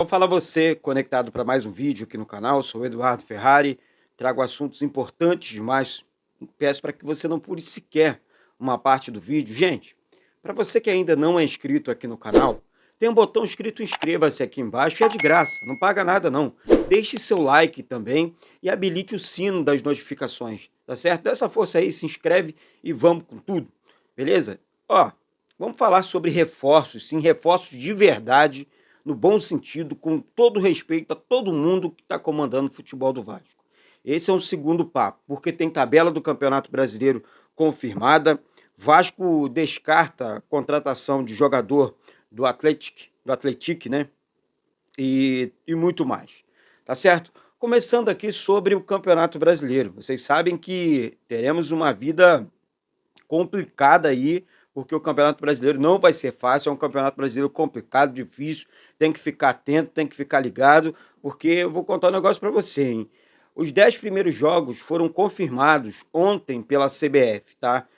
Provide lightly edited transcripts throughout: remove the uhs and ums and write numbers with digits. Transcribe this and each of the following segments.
Vou falar você conectado para mais um vídeo aqui no canal. Sou o Eduardo Ferrari, trago assuntos importantes demais. Peço para que você não pule sequer uma parte do vídeo. Gente, para você que ainda não é inscrito aqui no canal, tem um botão escrito inscreva-se aqui embaixo e é de graça, não paga nada não. Deixe seu like também e habilite o sino das notificações, tá certo? Dá essa força aí, se inscreve e vamos com tudo, beleza? Ó, vamos falar sobre reforços, sim, reforços de verdade, no bom sentido, com todo respeito a todo mundo que está comandando o futebol do Vasco. Esse é um segundo papo, porque tem tabela do Campeonato Brasileiro confirmada. Vasco descarta a contratação de jogador do Atlético, né? E muito mais. Tá certo? Começando aqui sobre o Campeonato Brasileiro. Vocês sabem que teremos uma vida complicada aí, porque o Campeonato Brasileiro não vai ser fácil, é um Campeonato Brasileiro complicado, difícil, tem que ficar atento, tem que ficar ligado, porque eu vou contar um negócio para você, hein? Os 10 primeiros jogos foram confirmados ontem pela CBF, tá?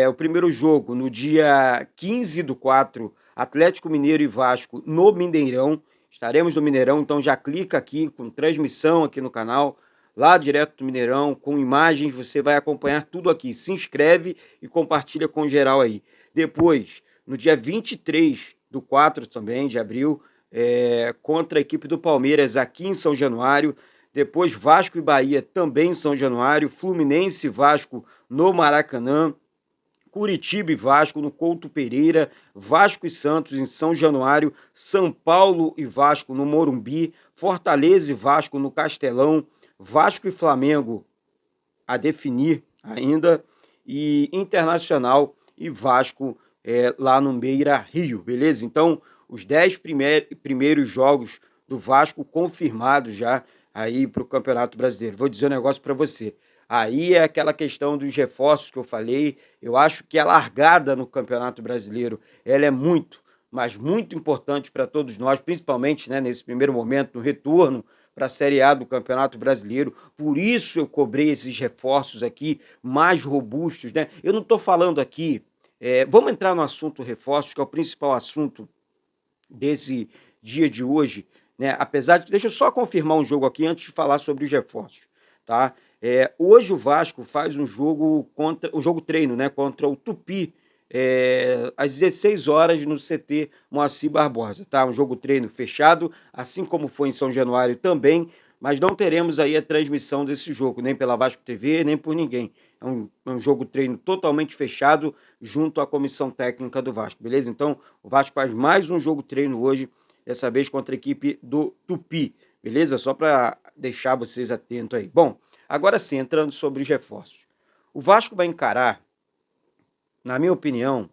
O primeiro jogo, no dia 15/4, Atlético Mineiro e Vasco no Mineirão. Estaremos no Mineirão, então já clica aqui com transmissão aqui no canal, lá direto do Mineirão, com imagens, você vai acompanhar tudo aqui. Se inscreve e compartilha com geral aí. Depois, no dia 23/4 também, de abril, contra a equipe do Palmeiras aqui em São Januário. Depois, Vasco e Bahia também em São Januário. Fluminense e Vasco no Maracanã. Curitiba e Vasco no Couto Pereira, Vasco e Santos em São Januário, São Paulo e Vasco no Morumbi, Fortaleza e Vasco no Castelão, Vasco e Flamengo a definir ainda, e Internacional e Vasco lá no Beira Rio, beleza? Então, os 10 primeiros jogos do Vasco confirmados já aí para o Campeonato Brasileiro. Vou dizer um negócio para você. Aí é aquela questão dos reforços que eu falei. Eu acho que a largada no Campeonato Brasileiro ela é muito, mas muito importante para todos nós, principalmente, né, nesse primeiro momento, no retorno para a Série A do Campeonato Brasileiro. Por isso eu cobrei esses reforços aqui mais robustos, né? Eu não estou falando aqui. Vamos entrar no assunto reforços, que é o principal assunto desse dia de hoje, né? Apesar de. Deixa eu só confirmar um jogo aqui antes de falar sobre os reforços, tá? Hoje o Vasco faz um jogo treino, né? Contra o Tupi, às 16 horas no CT Moacir Barbosa, tá? Um jogo treino fechado, assim como foi em São Januário também, mas não teremos aí a transmissão desse jogo, nem pela Vasco TV, nem por ninguém. É um jogo treino totalmente fechado junto à comissão técnica do Vasco, beleza? Então, o Vasco faz mais um jogo treino hoje, dessa vez contra a equipe do Tupi, beleza? Só para deixar vocês atentos aí. Bom, agora sim, entrando sobre os reforços. O Vasco vai encarar, na minha opinião,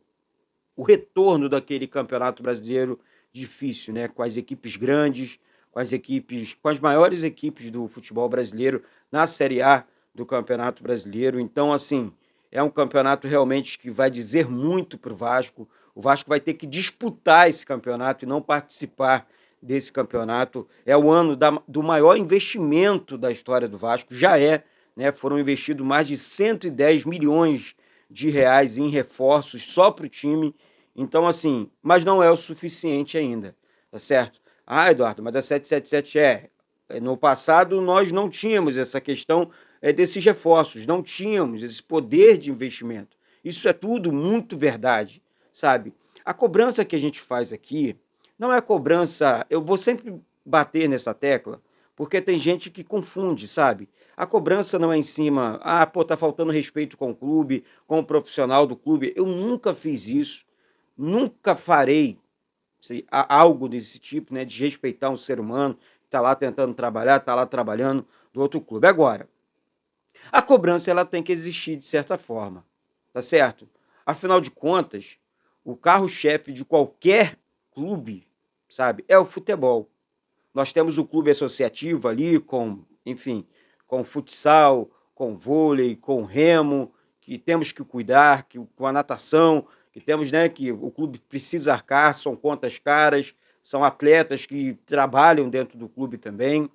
o retorno daquele campeonato brasileiro difícil, né? Com as equipes grandes, com as maiores equipes do futebol brasileiro na Série A do Campeonato Brasileiro. Então, assim, é um campeonato realmente que vai dizer muito para o Vasco. O Vasco vai ter que disputar esse campeonato e não participar desse campeonato. É o ano do maior investimento da história do Vasco, já né? Foram investidos mais de 110 milhões de reais em reforços só para o time. Então, assim, mas não é o suficiente ainda, tá certo? Ah, Eduardo, mas a 777 no passado nós não tínhamos essa questão desses reforços, não tínhamos esse poder de investimento. Isso é tudo muito verdade, sabe? A cobrança que a gente faz aqui não é a cobrança. Eu vou sempre bater nessa tecla, porque tem gente que confunde, sabe? A cobrança não é em cima, pô, tá faltando respeito com o clube, com o profissional do clube. Eu nunca fiz isso, nunca farei algo desse tipo, né? De respeitar um ser humano que tá lá tentando trabalhar, tá lá trabalhando do outro clube. Agora, a cobrança ela tem que existir de certa forma, tá certo? Afinal de contas, o carro-chefe de qualquer clube, sabe, é o futebol. Nós temos o clube associativo ali com, enfim, com futsal, com vôlei, com remo, que temos que cuidar, com a natação, que temos, né, que o clube precisa arcar, são contas caras, são atletas que trabalham dentro do clube também.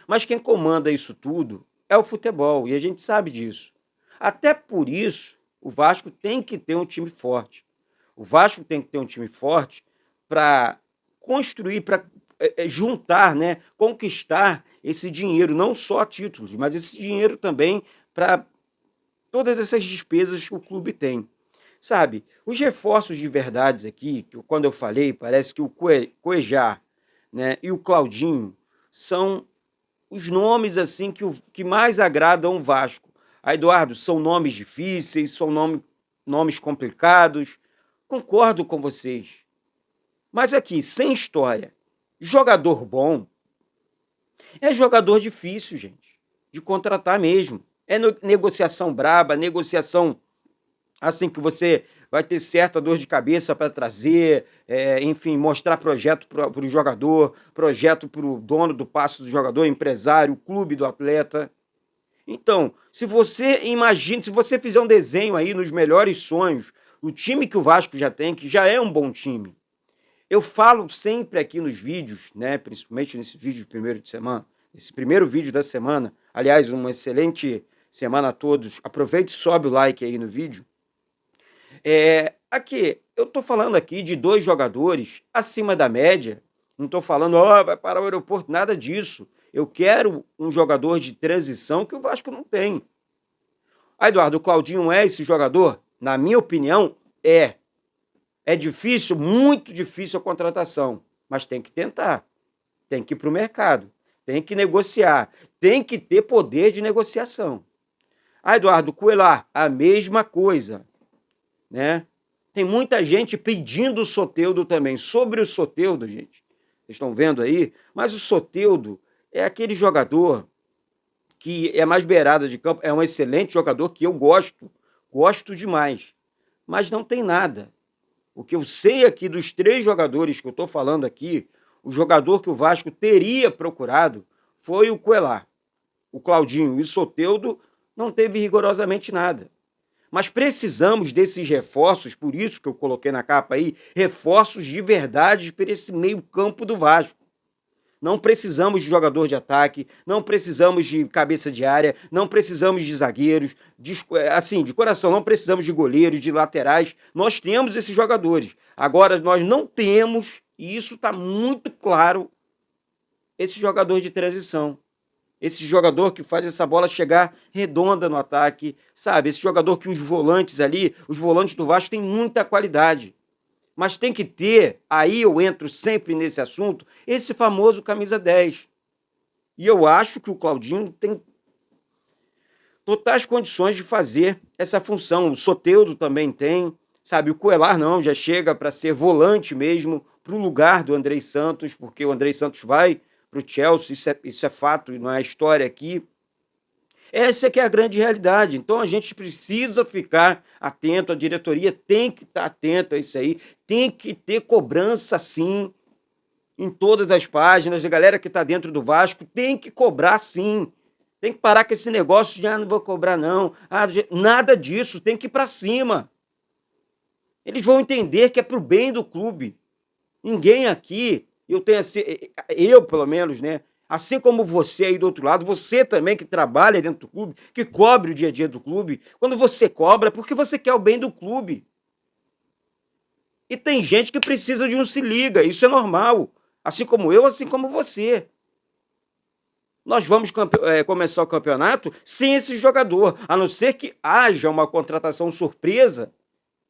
Mas quem comanda isso tudo é o futebol, e a gente sabe disso. Até por isso, o Vasco tem que ter um time forte. O Vasco tem que ter um time forte para construir, para juntar, né, conquistar esse dinheiro, não só títulos, mas esse dinheiro também para todas essas despesas que o clube tem. Sabe, os reforços de verdades aqui, que quando eu falei, parece que o Cuejar, né, e o Claudinho são os nomes assim que mais agradam o Vasco. Ah, Eduardo, são nomes difíceis, são nomes complicados. Concordo com vocês. Mas aqui, sem história, jogador bom é jogador difícil, gente, de contratar mesmo. É negociação braba, negociação assim que você vai ter certa dor de cabeça para trazer, enfim, mostrar projeto para o jogador, projeto para o dono do passe do jogador, empresário, clube do atleta. Então, se você imagina, se você fizer um desenho aí nos melhores sonhos, o time que o Vasco já tem, que já é um bom time. Eu falo sempre aqui nos vídeos, né, principalmente nesse vídeo primeiro de semana, esse primeiro vídeo da semana, aliás, uma excelente semana a todos. Aproveite e sobe o like aí no vídeo. Aqui, eu estou falando aqui de 2 jogadores acima da média, não estou falando, vai parar o aeroporto, nada disso. Eu quero um jogador de transição que o Vasco não tem. Eduardo, o Claudinho é esse jogador? Na minha opinião, é. É difícil, muito difícil a contratação, mas tem que tentar, tem que ir para o mercado, tem que negociar, tem que ter poder de negociação. Eduardo, Cuelar, a mesma coisa, né? Tem muita gente pedindo o Soteldo também. Sobre o Soteldo, gente, vocês estão vendo aí, mas o Soteldo é aquele jogador que é mais beirada de campo, é um excelente jogador que eu gosto demais, mas não tem nada. O que eu sei aqui dos 3 jogadores que eu estou falando aqui, o jogador que o Vasco teria procurado foi o Cuelar. O Claudinho e o Soteldo não teve rigorosamente nada. Mas precisamos desses reforços, por isso que eu coloquei na capa aí, reforços de verdade para esse meio campo do Vasco. Não precisamos de jogador de ataque, não precisamos de cabeça de área, não precisamos de zagueiros, assim, de coração, não precisamos de goleiros, de laterais. Nós temos esses jogadores. Agora, nós não temos, e isso está muito claro, esse jogador de transição. Esse jogador que faz essa bola chegar redonda no ataque, sabe? Esse jogador que os volantes ali, os volantes do Vasco têm muita qualidade. Mas tem que ter, aí eu entro sempre nesse assunto, esse famoso camisa 10. E eu acho que o Claudinho tem totais condições de fazer essa função. O Soteldo também tem, sabe? O Cuelar não, já chega para ser volante mesmo, para o lugar do Andrei Santos, porque o Andrei Santos vai para o Chelsea, isso é fato, não é história aqui. Essa é que é a grande realidade. Então a gente precisa ficar atento, a diretoria tem que estar atenta a isso aí, tem que ter cobrança sim, em todas as páginas, a galera que está dentro do Vasco tem que cobrar sim. Tem que parar com esse negócio de, não vou cobrar não, nada disso, tem que ir para cima. Eles vão entender que é pro bem do clube. Ninguém aqui, eu pelo menos, né, assim como você aí do outro lado, você também que trabalha dentro do clube, que cobre o dia a dia do clube, quando você cobra é porque você quer o bem do clube. E tem gente que precisa de um se liga, isso é normal. Assim como eu, assim como você. Nós vamos começar o campeonato sem esse jogador, a não ser que haja uma contratação surpresa,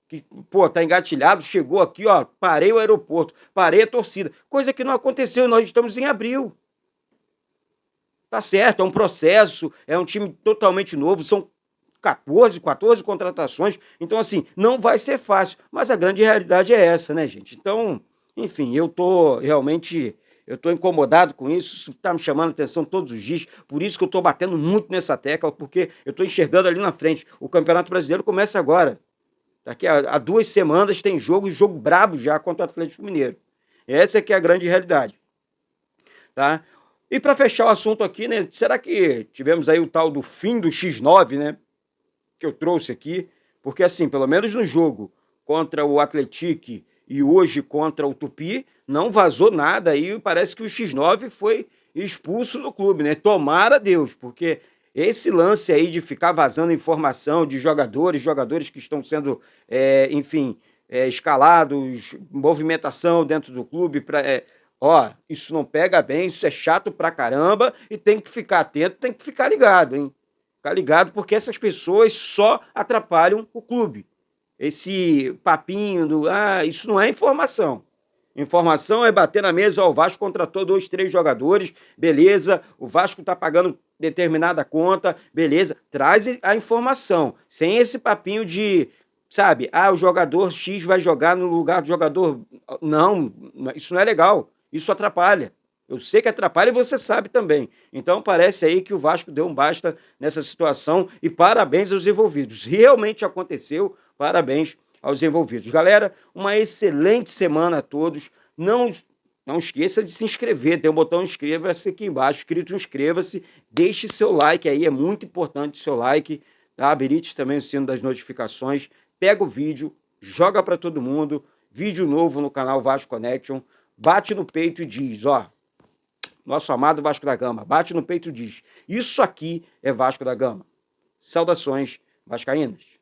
que, tá engatilhado, chegou aqui, parei o aeroporto, parei a torcida, coisa que não aconteceu, nós estamos em abril. Tá certo, é um processo, é um time totalmente novo, são 14 contratações, então assim, não vai ser fácil, mas a grande realidade é essa, né, gente? Então, enfim, eu tô incomodado com isso tá me chamando a atenção todos os dias, por isso que eu tô batendo muito nessa tecla, porque eu tô enxergando ali na frente, o Campeonato Brasileiro começa agora, daqui a 2 semanas tem jogo brabo já contra o Atlético Mineiro, essa é que é a grande realidade, tá? E para fechar o assunto aqui, né, será que tivemos aí o tal do fim do X9, né, que eu trouxe aqui, porque assim, pelo menos no jogo contra o Atlético e hoje contra o Tupi, não vazou nada aí, parece que o X9 foi expulso do clube, né? Tomara Deus, porque esse lance aí de ficar vazando informação de jogadores que estão sendo, enfim, escalados, movimentação dentro do clube, Ó, isso não pega bem, isso é chato pra caramba e tem que ficar atento, tem que ficar ligado, hein? Ficar ligado porque essas pessoas só atrapalham o clube. Esse papinho do, isso não é informação. Informação é bater na mesa, ó, o Vasco contratou 2, 3 jogadores, beleza, o Vasco tá pagando determinada conta, beleza, traz a informação, sem esse papinho de, sabe, o jogador X vai jogar no lugar do jogador... Não, isso não é legal, isso atrapalha. Eu sei que atrapalha e você sabe também. Então parece aí que o Vasco deu um basta nessa situação e parabéns aos envolvidos. Realmente aconteceu, parabéns aos envolvidos. Galera, uma excelente semana a todos. Não esqueça de se inscrever, tem um botão inscreva-se aqui embaixo, escrito inscreva-se, deixe seu like aí, é muito importante o seu like, tá? Habilite também o sino das notificações, pega o vídeo, joga para todo mundo, vídeo novo no canal Vasco Connection, bate no peito e diz, ó, nosso amado Vasco da Gama, bate no peito e diz, isso aqui é Vasco da Gama. Saudações vascaínas.